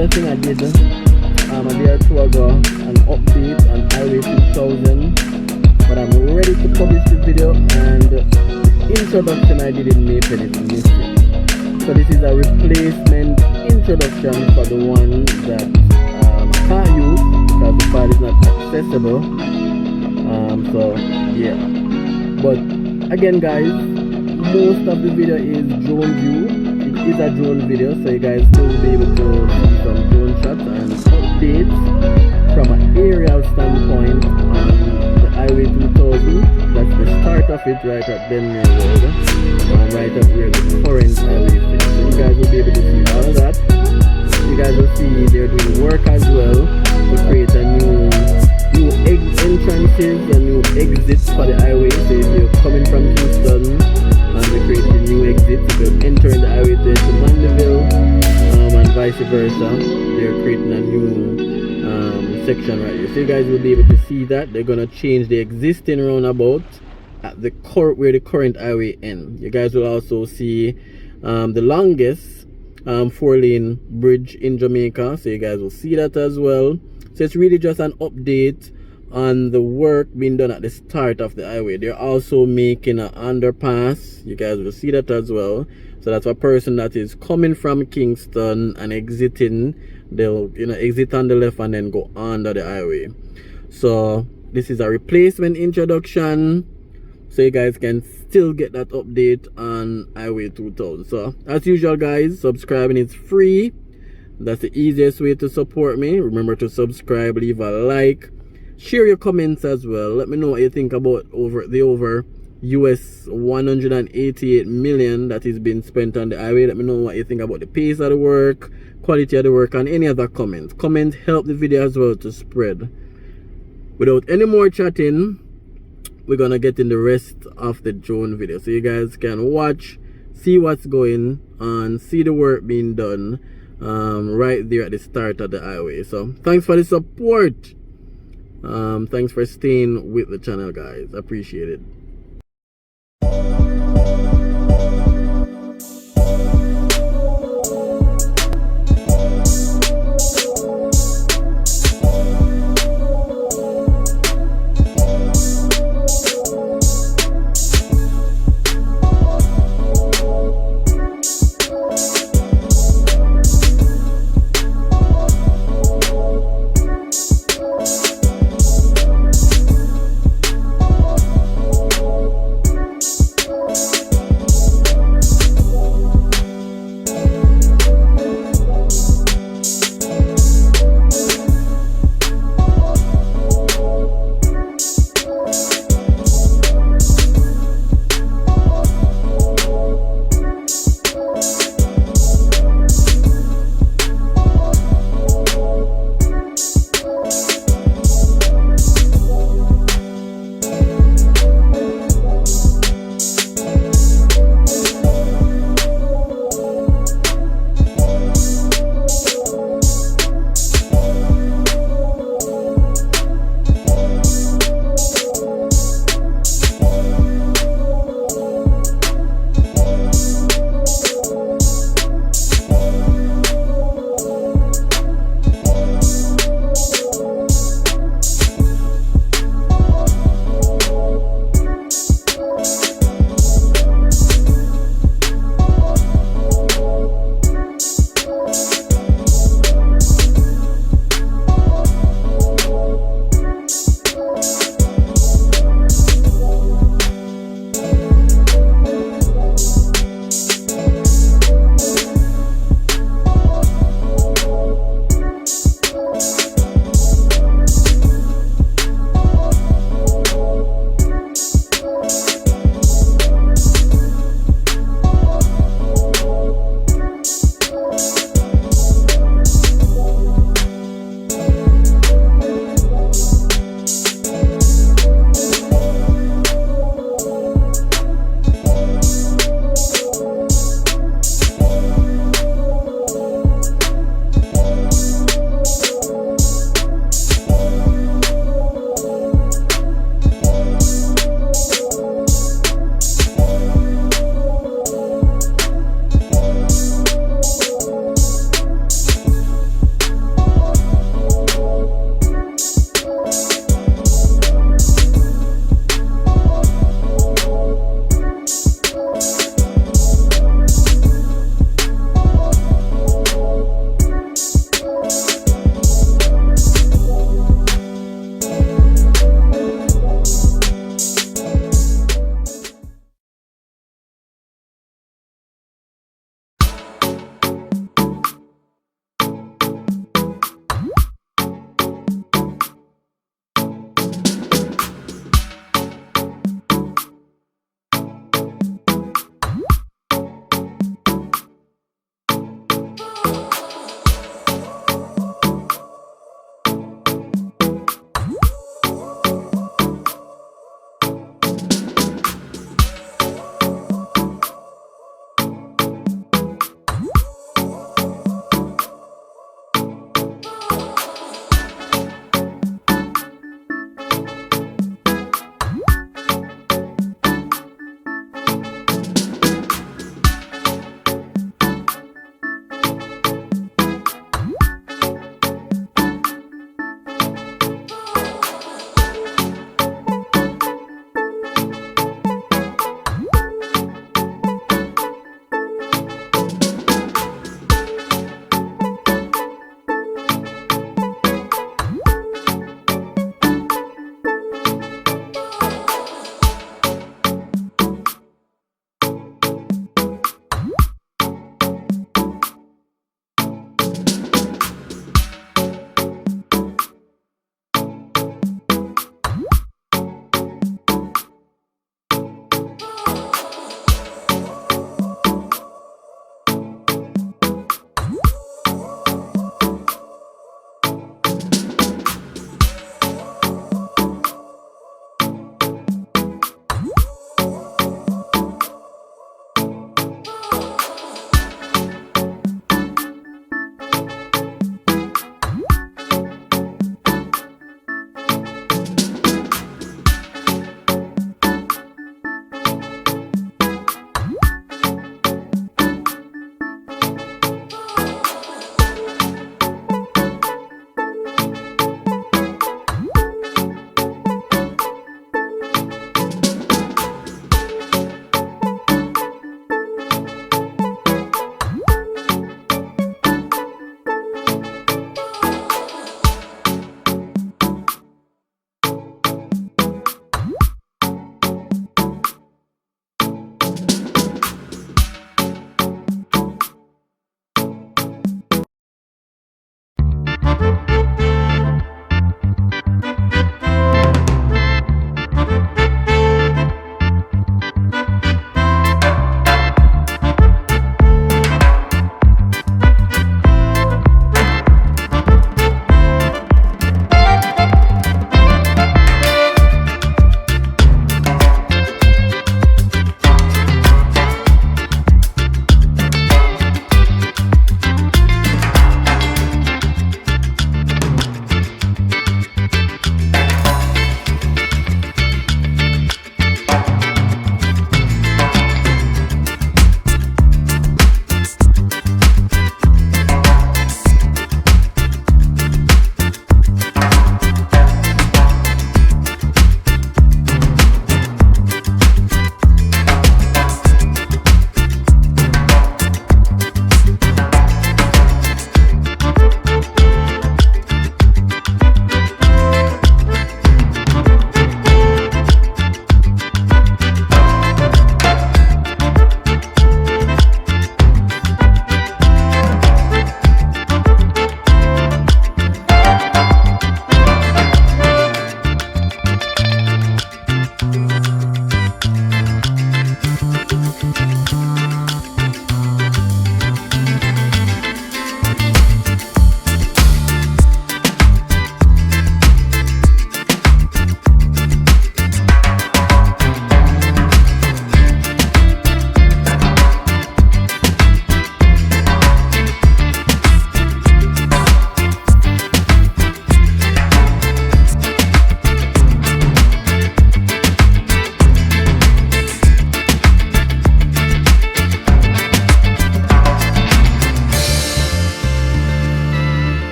another thing I did a day or two ago, an update on Highway 2000, but I'm ready to publish the video, and the introduction I didn't make anything missing. So this is a replacement introduction for the one that I can't use because the file is not accessible. So yeah, but again guys, most of the video is drone view. It is a drone video, so you guys still will be able to see some drone shots and updates from an aerial standpoint on the Highway 2000. That's the start of it right at Denver Road, right up where the current highway is. So you guys will be able to see all of that. You guys will see they're doing work as well to create a new entrances and new exits for the highway. So if you're coming from Kingston and they create a new exit, if you're entering the highway to Mandeville and vice versa, they're creating a new section right here. So you guys will be able to see that they're gonna change the existing roundabout at the where the current highway ends. You guys will also see the longest 4-lane bridge in Jamaica, so you guys will see that as well. So it's really just an update on the work being done at the start of the highway. They're also making an underpass. You guys will see that as well. So that's a person that is coming from Kingston and exiting, they'll exit on the left and then go under the highway. So this is a replacement introduction, so you guys can still get that update on Highway 2000. So as usual guys, subscribing is free. That's the easiest way to support me. Remember to subscribe, leave a like, share your comments as well. Let me know what you think about the over US 188 million that is being spent on the highway. Let me know what you think about the pace of the work, quality of the work, and any other comments. Comments help the video as well to spread. Without any more chatting, we're gonna get in the rest of the drone video, so you guys can watch, see what's going on, see the work being done right there at the start of the highway. So thanks for the support. Thanks for staying with the channel guys, appreciate it.